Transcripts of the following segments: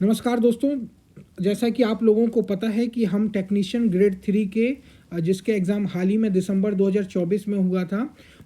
नमस्कार दोस्तों, जैसा कि आप लोगों को पता है कि हम टेक्नीशियन ग्रेड 3 के जिसके एग्ज़ाम हाल ही में दिसंबर 2024 में हुआ था,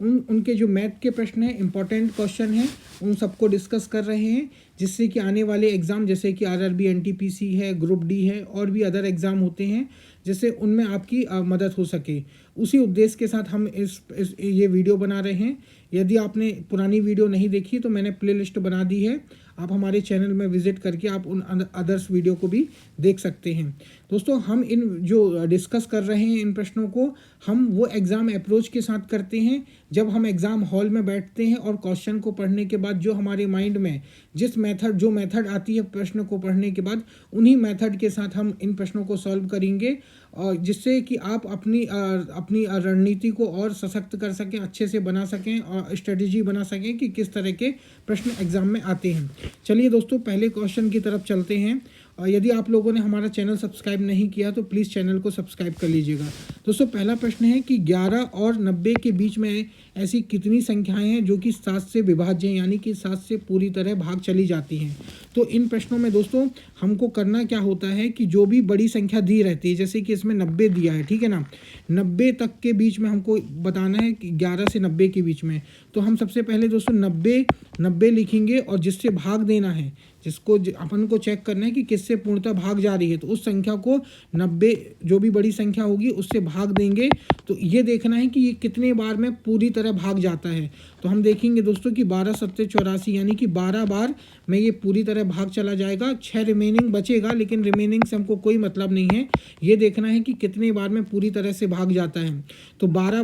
उनके जो मैथ के प्रश्न हैं, इम्पॉर्टेंट क्वेश्चन हैं, उन सबको डिस्कस कर रहे हैं, जिससे कि आने वाले एग्ज़ाम जैसे कि आरआरबी, एनटीपीसी है, ग्रुप डी है और भी अदर एग्ज़ाम होते हैं, जिससे उनमें आपकी मदद हो सके। उसी उद्देश्य के साथ हम ये वीडियो बना रहे हैं। यदि आपने पुरानी वीडियो नहीं देखी तो मैंने प्लेलिस्ट बना दी है, आप हमारे चैनल में विजिट करके आप उन अदर्स वीडियो को भी देख सकते हैं। दोस्तों, हम इन जो डिस्कस कर रहे हैं इन प्रश्नों को, हम वो एग्ज़ाम अप्रोच के साथ करते हैं जब हम एग्ज़ाम हॉल में बैठते हैं और क्वेश्चन को पढ़ने के बाद जो हमारे माइंड में जो मेथड आती है प्रश्न को पढ़ने के बाद, उन्हीं मेथड के साथ हम इन प्रश्नों को सॉल्व करेंगे, और जिससे कि आप अपनी रणनीति को और सशक्त कर सकें, अच्छे से बना सकें और स्ट्रेटजी बना सकें कि किस तरह के प्रश्न एग्ज़ाम में आते हैं। चलिए दोस्तों, पहले क्वेश्चन की तरफ चलते हैं। और यदि आप लोगों ने हमारा चैनल सब्सक्राइब नहीं किया तो प्लीज़ चैनल को सब्सक्राइब कर लीजिएगा। दोस्तों, पहला प्रश्न है कि 11 और 90 के बीच में ऐसी कितनी संख्याएं हैं जो कि 7 से विभाज्य हैं, यानी कि 7 से पूरी तरह भाग चली जाती हैं। तो इन प्रश्नों में दोस्तों हमको करना क्या होता है कि जो भी बड़ी संख्या दी रहती है, जैसे कि इसमें 90 दिया है, ठीक है ना, 90 तक के बीच में हमको बताना है कि 11 से 90 के बीच में। तो हम सबसे पहले दोस्तों 90 लिखेंगे और जिससे भाग देना है, जिसको अपन को चेक करना है कि किससे पूर्णतः भाग जा रही है, तो उस संख्या को 90 जो भी बड़ी संख्या होगी उससे भाग देंगे। तो ये देखना है कि ये कितने बार में पूरी तरह भाग जाता है। तो हम देखेंगे दोस्तों कि 12 सत्ते 84, यानी कि 12 बार में ये पूरी तरह भाग चला जाएगा। 6 रिमेनिंग बचेगा, लेकिन रिमेनिंग से हमको कोई मतलब नहीं है, ये देखना है कि कितने बार में पूरी तरह से भाग जाता है। तो 12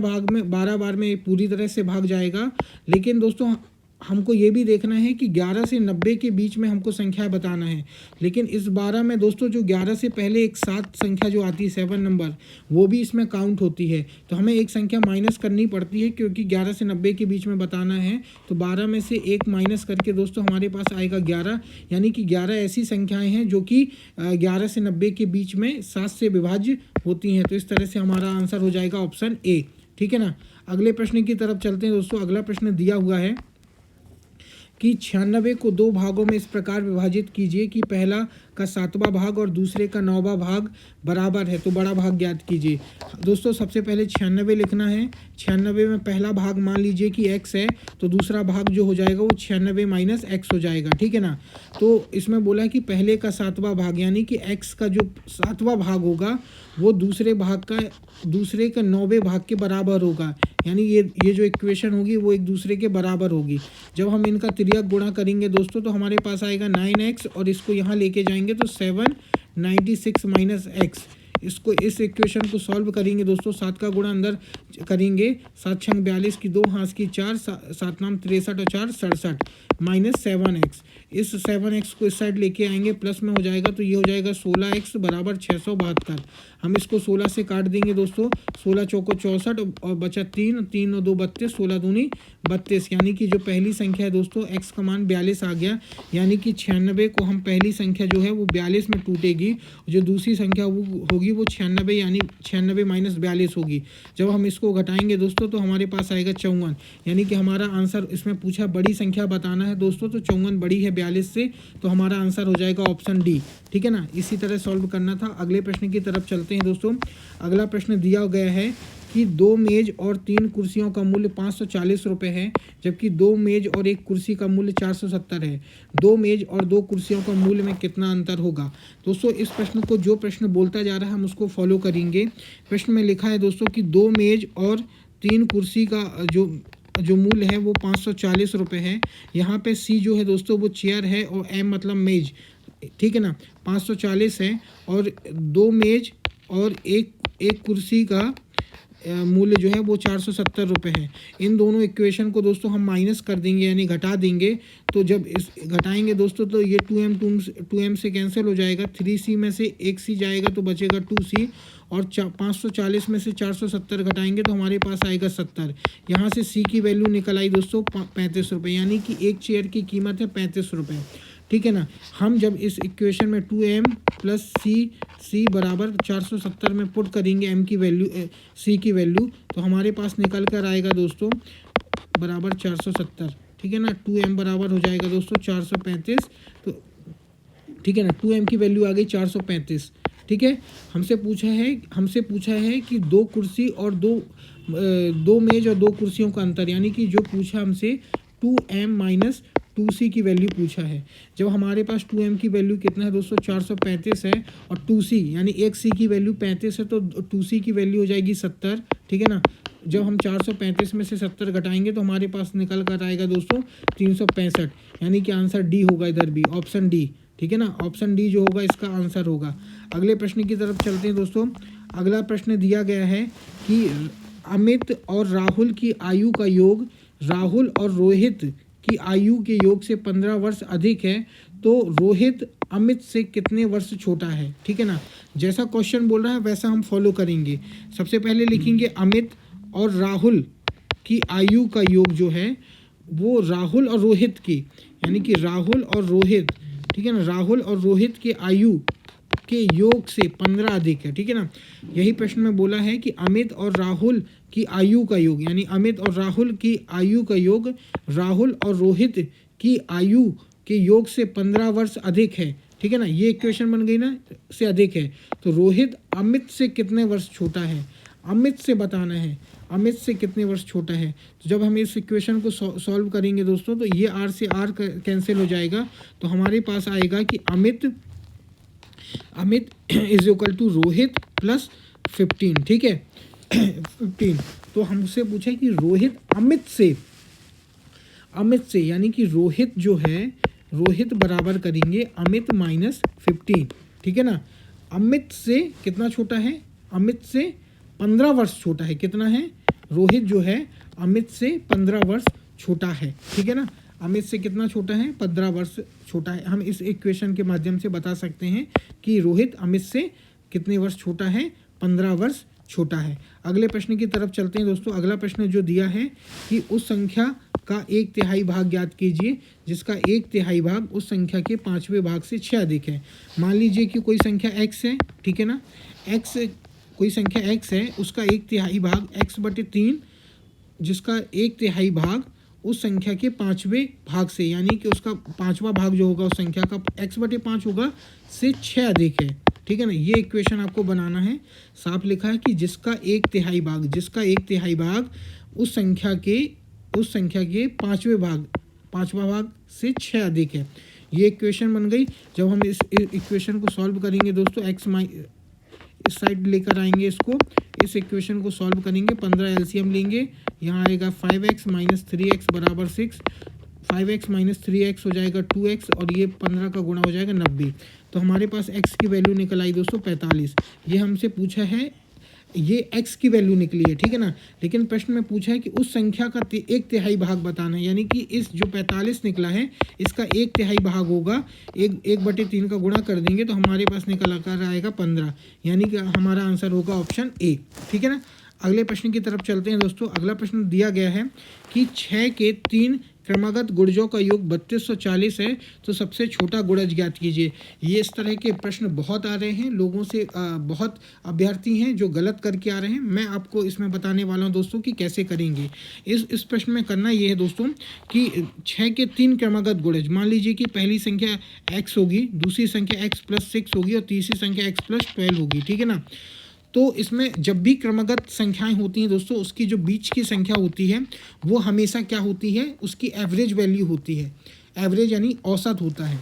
बार में ये पूरी तरह से भाग जाएगा। लेकिन दोस्तों हमको ये भी देखना है कि 11 से 90 के बीच में हमको संख्या बताना है। लेकिन इस 12 में दोस्तों जो 11 से पहले एक 7 संख्या जो आती है, 7 नंबर, वो भी इसमें काउंट होती है। तो हमें एक संख्या माइनस करनी पड़ती है, क्योंकि 11 से 90 के बीच में बताना है। तो 12 में से एक माइनस करके दोस्तों हमारे पास आएगा 11, यानी कि 11 ऐसी संख्याएँ हैं जो कि 11 से 90 के बीच में 7 से विभाज्य होती हैं। तो इस तरह से हमारा आंसर हो जाएगा ऑप्शन ए, ठीक है ना। अगले प्रश्न की तरफ चलते हैं दोस्तों। अगला प्रश्न दिया हुआ है कि 96 को 2 भागों में इस प्रकार विभाजित कीजिए कि पहला का 7वां भाग और दूसरे का 9वां भाग बराबर है, तो बड़ा भाग ज्ञात कीजिए। दोस्तों, सबसे पहले 96 लिखना है। 96 में पहला भाग मान लीजिए कि x है, तो दूसरा भाग जो हो जाएगा वो 96 माइनस x हो जाएगा, ठीक है ना। तो इसमें बोला है कि पहले का 7वां भाग, यानी कि x का जो 7वां भाग होगा वो दूसरे के 9वें भाग के बराबर होगा, यानी ये जो इक्वेशन होगी वो एक दूसरे के बराबर होगी। जब हम इनका तिर्यक गुणा करेंगे दोस्तों तो हमारे पास आएगा 9x, और इसको यहाँ लेके जाएंगे तो 796 माइनस x। इस इक्वेशन को सॉल्व करेंगे दोस्तों। 7 का गुणा अंदर करेंगे, 7 छंग 42 की 2 हाथ की 4, 7 नाम 63 और 4 67 माइनस 7x। इस 7x को इस साइड लेके आएंगे, प्लस में हो जाएगा, तो ये हो जाएगा 16x बराबर 672। हम इसको 16 से काट देंगे दोस्तों। 16 चौको 64 और बचा 3, 3 और 2 32, 16 दूनी 32, यानी कि जो पहली संख्या है दोस्तों x का मान 42 आ गया। यानी कि 96 को हम पहली संख्या जो है वो 42 में टूटेगी, जो दूसरी संख्या वो होगी वो 96, यानी 96 माइनस 42 होगी। जब हम इसको घटाएंगे दोस्तों तो हमारे पास आएगा 54, यानी कि हमारा आंसर, इसमें पूछा बड़ी संख्या बताना है दोस्तों, तो 54 बड़ी है 42 से, तो हमारा आंसर हो जाएगा ऑप्शन डी, ठीक है ना। इसी तरह सॉल्व करना था। अगले प्रश्न की तरफ चलते हैं दोस्तों। अगला प्रश्न दिया गया है कि 2 मेज और 3 कुर्सियों का मूल्य 540 रुपये है, जबकि 2 मेज और 1 कुर्सी का मूल्य 470 है। 2 मेज और 2 कुर्सियों का मूल्य में कितना अंतर होगा। दोस्तों, इस प्रश्न को जो प्रश्न बोलता जा रहा है हम उसको फॉलो करेंगे। प्रश्न में लिखा है दोस्तों कि 2 मेज और 3 कुर्सी का जो मूल्य है वो 540 रुपये है। यहाँ पे सी जो है दोस्तों वो चेयर है और एम मतलब मेज, ठीक है ना। 540 है और 2 मेज और एक कुर्सी का मूल्य जो है वो 470 रुपये है। इन दोनों इक्वेशन को दोस्तों हम माइनस कर देंगे, यानी घटा देंगे। तो जब इस घटाएंगे दोस्तों तो ये 2m से कैंसिल हो जाएगा। 3c में से 1c जाएगा तो बचेगा 2c, और 540 में से 470 घटाएंगे तो हमारे पास आएगा 70। यहाँ से c की वैल्यू निकल आई दोस्तों 35 रुपये, यानी कि एक चेयर की कीमत है 35 रुपये, ठीक है ना। हम जब इस इक्वेशन में 2m प्लस सी बराबर 470 में पुट करेंगे m की वैल्यू, c की वैल्यू, तो हमारे पास निकल कर आएगा दोस्तों बराबर 470, ठीक है ना। 2m बराबर हो जाएगा दोस्तों 435। तो ठीक है ना। 2m की वैल्यू आ गई 435, ठीक है। हमसे पूछा है कि दो कुर्सी और दो मेज और दो कुर्सियों का अंतर, यानी कि जो पूछा हमसे 2m माइनस 2c की वैल्यू पूछा है। जब हमारे पास 2m की वैल्यू कितना है दोस्तों 435 है, और 2c यानी एक c की वैल्यू 35 है, तो 2c की वैल्यू हो जाएगी 70, ठीक है ना। जब हम 435 में से 70 घटाएंगे तो हमारे पास निकल कर आएगा दोस्तों 365, यानी कि आंसर डी होगा इधर भी, ऑप्शन डी, ठीक है ना। ऑप्शन डी जो होगा इसका आंसर होगा। अगले प्रश्न की तरफ चलते हैं दोस्तों। अगला प्रश्न दिया गया है कि अमित और राहुल की आयु का योग राहुल और रोहित की आयु के योग से 15 वर्ष अधिक है, तो रोहित अमित से कितने वर्ष छोटा है, ठीक है ना। जैसा क्वेश्चन बोल रहा है वैसा हम फॉलो करेंगे। सबसे पहले लिखेंगे अमित और राहुल की आयु का योग जो है वो राहुल और रोहित की, यानी कि राहुल और रोहित, ठीक है ना, राहुल और रोहित की आयु के योग से 15 अधिक है, ठीक है ना। यही प्रश्न में बोला है कि अमित और राहुल की आयु का योग, यानी अमित और राहुल की आयु का योग राहुल और रोहित की आयु के योग से 15 वर्ष अधिक है, ठीक है ना। ये इक्वेशन बन गई ना, से अधिक है, तो रोहित अमित से कितने वर्ष छोटा है, अमित से बताना है, अमित से कितने वर्ष छोटा है। तो जब हम इस इक्वेशन को सॉल्व करेंगे दोस्तों, तो ये r से r कैंसिल हो जाएगा, तो हमारे पास आएगा कि Amit is equal to Rohit plus 15, ठीक है 15। तो हमसे पूछा कि रोहित अमित से यानी कि रोहित जो है, रोहित बराबर करेंगे अमित माइनस 15, ठीक है ना। अमित से कितना छोटा है, अमित से 15 वर्ष छोटा है। कितना है, रोहित जो है अमित से 15 वर्ष छोटा है, ठीक है ना। अमित से कितना छोटा है, 15 वर्ष छोटा है। हम इस इक्वेशन के माध्यम से बता सकते हैं कि रोहित अमित से कितने वर्ष छोटा है, 15 वर्ष छोटा है। अगले प्रश्न की तरफ चलते हैं दोस्तों। अगला प्रश्न जो दिया है कि उस संख्या का 1/3 भाग ज्ञात कीजिए जिसका 1/3 भाग उस संख्या के 5वें भाग से 6 अधिक है। मान लीजिए कि कोई संख्या x है, ठीक है ना, कोई संख्या x है, उसका 1/3 भाग x/3, जिसका 1/3 भाग उस संख्या के 5वें भाग से, यानी कि उसका 5वां भाग जो होगा उस संख्या का x/5 होगा से 6 अधिक है, ठीक है ना। ये इक्वेशन आपको बनाना है। साफ लिखा है कि जिसका 1/3 भाग उस संख्या के 5वां भाग से 6 अधिक है। ये इक्वेशन बन गई। जब हम इस इक्वेशन को सॉल्व करेंगे दोस्तों, इस साइड लेकर आएंगे इसको, इस इक्वेशन को सॉल्व करेंगे, 15 एलसीएम लेंगे, यहाँ आएगा 5x माइनस 3x बराबर 6, 5x माइनस 3x हो जाएगा 2x, और ये 15 का गुणा हो जाएगा 90। तो हमारे पास x की वैल्यू निकल आई दोस्तों 45। ये हमसे पूछा है, ये x की वैल्यू निकली है, ठीक है ना। लेकिन प्रश्न में पूछा है कि उस संख्या का 1/3 भाग बताना है, यानी कि इस जो 45 निकला है इसका 1/3 भाग होगा, 1/3 का गुणा कर देंगे तो हमारे पास निकल कर आएगा 15, यानी कि हमारा आंसर होगा ऑप्शन ए, ठीक है ना। अगले प्रश्न की तरफ चलते हैं दोस्तों। अगला प्रश्न दिया गया है कि 6 के 3 क्रमागत गुणजों का योग 3240 है, तो सबसे छोटा गुणज ज्ञात कीजिए। ये इस तरह के प्रश्न बहुत आ रहे हैं, लोगों से बहुत अभ्यर्थी हैं जो गलत करके आ रहे हैं। मैं आपको इसमें बताने वाला हूं दोस्तों कि कैसे करेंगे। इस प्रश्न में करना ये है दोस्तों कि 6 के 3 क्रमागत गुणज, मान लीजिए कि पहली संख्या x होगी, दूसरी संख्या x+6 होगी और तीसरी संख्या x+12 होगी, ठीक है ना। तो इसमें जब भी क्रमागत संख्याएं होती हैं दोस्तों, उसकी जो बीच की संख्या होती है वो हमेशा क्या होती है, उसकी एवरेज वैल्यू होती है। एवरेज यानी औसत होता है,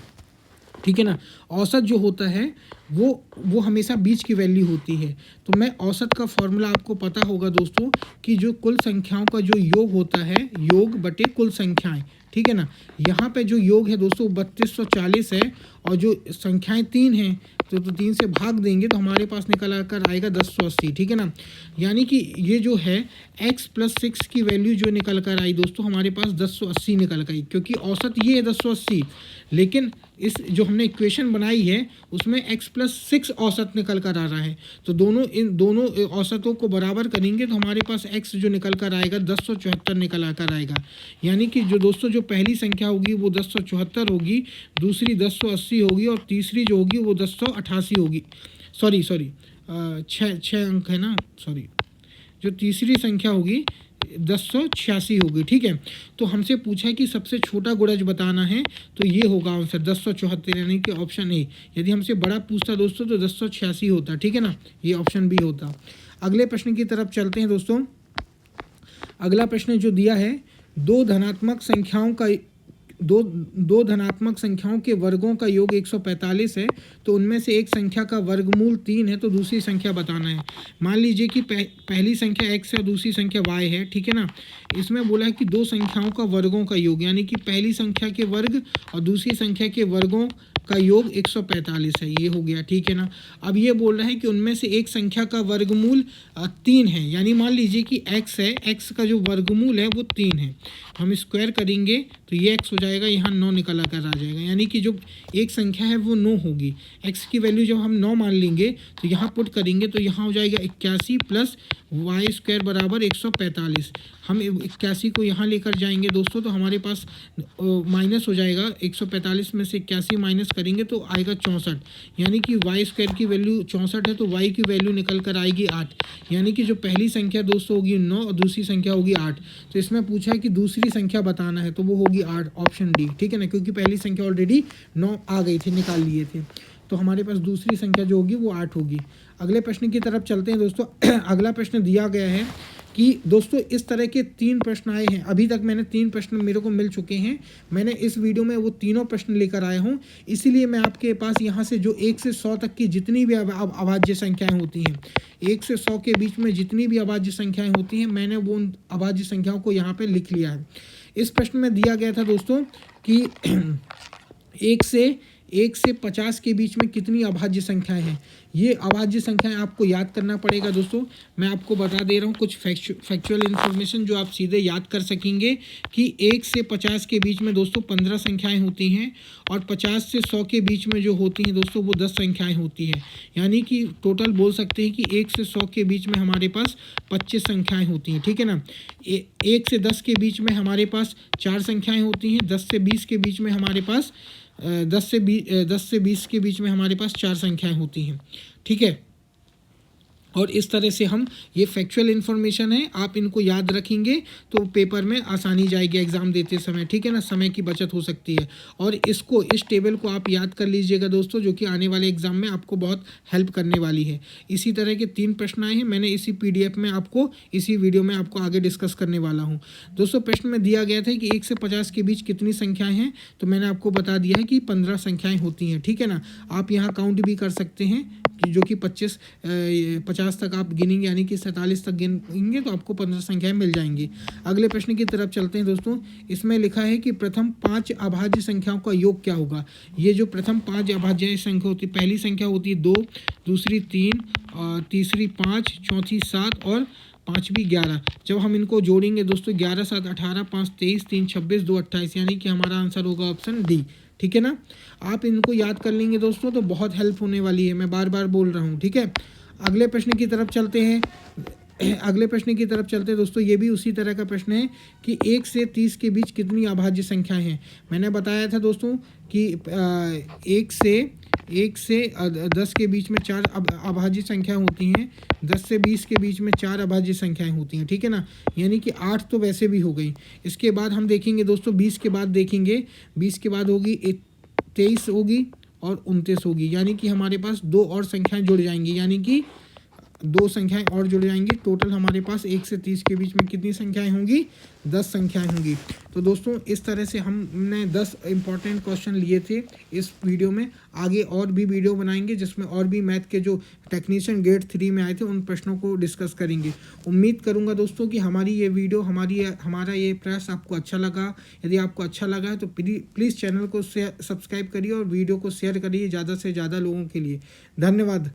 ठीक है ना। औसत जो होता है वो हमेशा बीच की वैल्यू होती है। तो मैं औसत का फॉर्मूला आपको पता होगा दोस्तों कि जो कुल संख्याओं का जो योग होता है, योग बटे कुल संख्याएं, ठीक है ना। यहाँ पे जो योग है दोस्तों 3240 है, और जो संख्याएं 3 हैं तो 3 से भाग देंगे तो हमारे पास निकल कर आएगा 1080, ठीक है ना। यानी कि ये जो है x+6 की वैल्यू जो निकल कर आई दोस्तों हमारे पास 1080 निकल गई, क्योंकि औसत ये है 1080, लेकिन इस जो हमने इक्वेशन बनाई है उसमें x+6 औसत निकल कर आ रहा है। तो इन दोनों औसतों को बराबर करेंगे तो हमारे पास x जो निकल कर आएगा 1074 निकल कर आएगा। यानी कि जो दोस्तों जो पहली संख्या होगी वो 1074 होगी, दूसरी 1080 होगी, और तीसरी जो होगी वो 1088 होगी। सॉरी 6 अंक है ना, सॉरी। जो तीसरी संख्या होगी 1086 होगी। ठीक है, तो हमसे पूछा है कि सबसे छोटा गुणज बताना है, तो ये होगा आंसर 1074 यानी कि ऑप्शन ए। यदि हमसे बड़ा पूछता दोस्तों तो 1086 होता। ठीक है ना, ये ऑप्शन बी होता। अगले प्रश्न की तरफ चलते हैं दोस्तों। अगला प्रश्न जो दिया है, दो धनात्मक संख्याओं के वर्गों का योग 145 है, तो उनमें से एक संख्या का वर्गमूल 3 है, तो दूसरी संख्या बताना है। मान लीजिए कि पहली संख्या x है और दूसरी संख्या y है। ठीक है ना, इसमें बोला है कि दो संख्याओं का वर्गों का योग, यानी कि पहली संख्या के वर्ग और दूसरी संख्या के वर्गों का योग 145 है, ये हो गया। ठीक है ना, अब ये बोल रहा है कि उनमें से एक संख्या का वर्गमूल 3 है, यानी मान लीजिए कि x है, x का जो वर्गमूल है वो 3 है। हम स्क्वायर करेंगे तो ये x हो जाएगा, यहाँ 9 निकल कर आ जाएगा, यानी कि जो एक संख्या है वो 9 होगी। x की वैल्यू जब हम 9 मान लेंगे तो यहाँ पुट करेंगे तो यहाँ हो जाएगा 81 प्लस वाई स्क्वायर बराबर 145। हम 81 को यहाँ लेकर जाएंगे दोस्तों, तो हमारे पास माइनस हो जाएगा। 145 में से 81 माइनस करेंगे तो आएगा 64, यानी कि वाई स्क्वायर की वैल्यू 64 है, तो वाई की वैल्यू निकल कर आएगी 8, यानी कि जो पहली संख्या दोस्तों होगी 9 और दूसरी संख्या होगी 8। तो इसमें पूछा है कि दूसरी संख्या बताना है, तो वो होगी 8, ऑप्शन डी। ठीक है ना, क्योंकि पहली संख्या ऑलरेडी 9 आ गई थी, निकाल लिए थे, तो हमारे पास दूसरी संख्या जो होगी वो 8 होगी। अगले प्रश्न की तरफ चलते हैं दोस्तों। अगला प्रश्न दिया गया है कि दोस्तों इस तरह के 3 प्रश्न आए हैं। अभी तक मैंने 3 प्रश्न मेरे को मिल चुके हैं, मैंने इस वीडियो में वो तीनों प्रश्न लेकर आया हूँ। इसीलिए मैं आपके पास यहाँ से जो 1 से 100 तक की जितनी भी अभाज्य संख्याएं होती हैं, 1 से 100 के बीच में जितनी भी अभाज्य संख्याएं होती हैं, मैंने वो उन अभाज्य संख्याओं को यहाँ पर लिख लिया है। इस प्रश्न में दिया गया था दोस्तों कि 1 से 50 के बीच में कितनी अभाज्य संख्याएं हैं। ये अभाज्य संख्याएं आपको याद करना पड़ेगा दोस्तों। मैं आपको बता दे रहा हूँ कुछ फैक्चुअल इन्फॉर्मेशन जो आप सीधे याद कर सकेंगे कि 1 से 50 के बीच में दोस्तों 15 संख्याएं होती हैं, और 50 से 100 के बीच में जो होती हैं दोस्तों वो 10 संख्याएं होती हैं, यानी कि टोटल बोल सकते हैं कि 1 से 100 के बीच में हमारे पास 25 संख्याएँ होती हैं। ठीक है ना, 1 से 10 के बीच में हमारे पास 4 संख्याएँ होती हैं, 10 से 20 के बीच में हमारे पास 10 से 20 के बीच में हमारे पास 4 संख्याएं होती हैं। ठीक है, और इस तरह से हम, ये फैक्चुअल इन्फॉर्मेशन है, आप इनको याद रखेंगे तो पेपर में आसानी जाएगी एग्ज़ाम देते समय। ठीक है ना, समय की बचत हो सकती है। और इस टेबल को आप याद कर लीजिएगा दोस्तों, जो कि आने वाले एग्ज़ाम में आपको बहुत हेल्प करने वाली है। इसी तरह के 3 प्रश्न आए हैं, मैंने इसी PDF में आपको, इसी वीडियो में आपको आगे डिस्कस करने वाला हूँ दोस्तों। प्रश्न में दिया गया था कि 1 से 50 के बीच कितनी संख्याएँ हैं, तो मैंने आपको बता दिया है कि 15 संख्याएँ होती हैं। ठीक है ना, आप यहाँ काउंट भी कर सकते हैं, जो कि 50 तक आप गिनेंगे, यानी कि 47 तक गिनेंगे तो आपको 15 संख्याएं मिल जाएंगी। अगले प्रश्न की तरफ चलते हैं दोस्तों। इसमें लिखा है कि प्रथम 5 अभाज्य संख्याओं का योग क्या होगा। ये जो प्रथम 5 अभाज्य संख्या होती है, पहली संख्या होती है 2, दूसरी 3, तीसरी 5, चौथी 7 और पाँचवीं 11। जब हम इनको जोड़ेंगे दोस्तों, 11 7 18, 5 23, 3 26, 2 28, यानी कि हमारा आंसर होगा ऑप्शन डी। ठीक है ना, आप इनको याद कर लेंगे दोस्तों तो बहुत हेल्प होने वाली है, मैं बार बार बोल रहा हूँ। ठीक है, अगले प्रश्न की तरफ चलते हैं। अगले प्रश्न की तरफ चलते हैं दोस्तों। ये भी उसी तरह का प्रश्न है कि 1 से 30 के बीच कितनी अभाज्य संख्याएं हैं। मैंने बताया था दोस्तों कि 1 से 10 के बीच में 4 अभाज्य संख्याएं होती हैं, 10 से 20 के बीच में 4 अभाज्य संख्याएं होती हैं। ठीक है ना, यानी कि 8 तो वैसे भी हो गई। इसके बाद हम देखेंगे दोस्तों, 20 के बाद देखेंगे, 20 के बाद होगी 23 होगी और 29 होगी, यानी कि हमारे पास 2 और संख्याएं जुड़ जाएंगी, यानी कि 2 संख्याएं और जुड़ जाएंगी। टोटल हमारे पास 1 से 30 के बीच में कितनी संख्याएं होंगी, 10 संख्याएं होंगी। तो दोस्तों इस तरह से हमने 10 इंपॉर्टेंट क्वेश्चन लिए थे इस वीडियो में। आगे और भी वीडियो बनाएंगे जिसमें और भी मैथ के जो टेक्नीशियन ग्रेड 3 में आए थे उन प्रश्नों को डिस्कस करेंगे। उम्मीद करूंगा दोस्तों कि हमारी ये वीडियो, हमारा ये प्रयास आपको अच्छा लगा। यदि आपको अच्छा लगा है तो प्लीज़ चैनल को सब्सक्राइब करिए और वीडियो को शेयर करिए ज़्यादा से ज़्यादा लोगों के लिए। धन्यवाद।